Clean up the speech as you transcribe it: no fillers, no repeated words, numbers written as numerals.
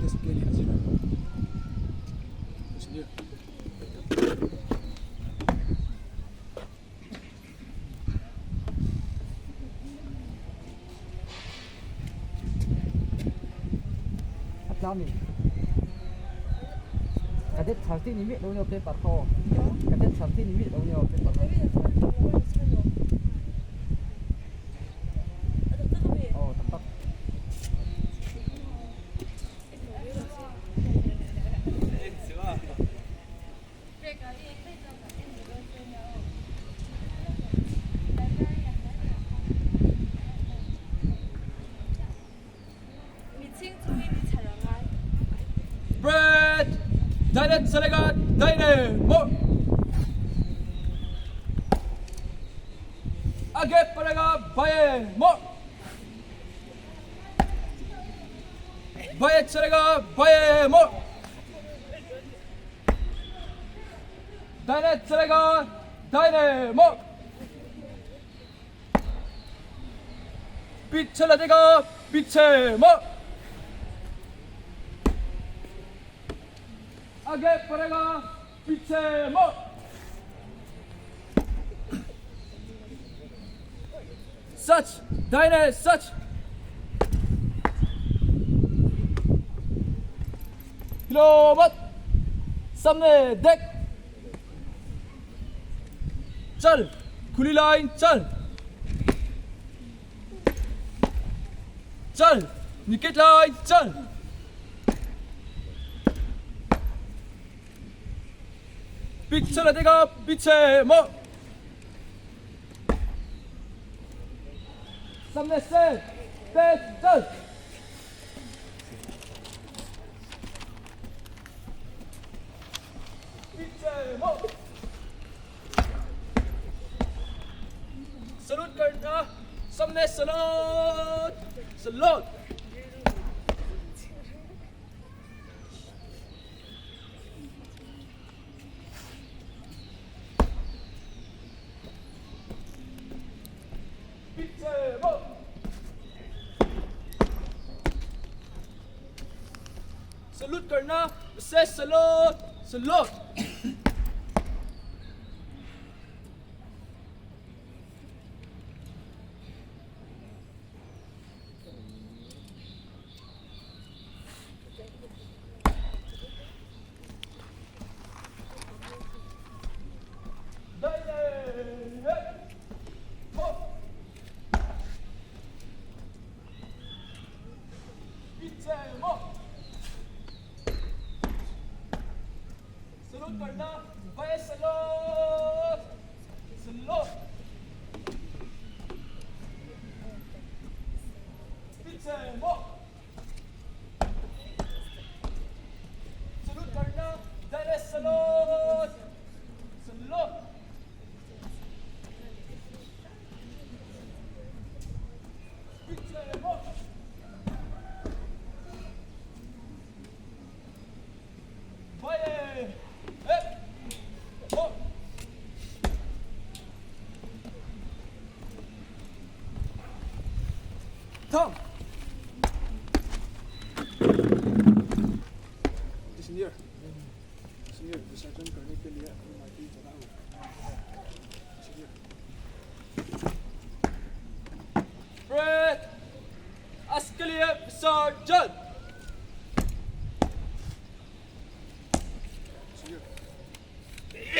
test के लिए हाजिर है इसलिए Nami. Cadet 30 minutes đâu nhau paper kho. Cadet 30 minutes đâu nhau paper kho. Tepat. Bread Dainet Salegat Daine Mo Age Parega Baye Mo Baye Salega Baye Mo Dainet Salega Daine Mo Pichaladega Piche Mo आगे पड़ेगा पीछे मो सच दाहिने सच हिलो मत सामने देख चल खुली लाइन चल चल निकट लाइन चल पीछे लगेगा पीछे मो सामने से तेज चल पीछे मो सलूट करना सामने सलूट सलूट सलूट करना से सलूट सलूट सलूट करना भाई सलूट सलूट पीछे मो सलूट करना दाहिने सलूट सलूट पीछे मो Tom. Senior, विसर्जन करने के लिए अपनी माटी चढ़ाओ। Senior. Breath. आज के लिए विसर्जन।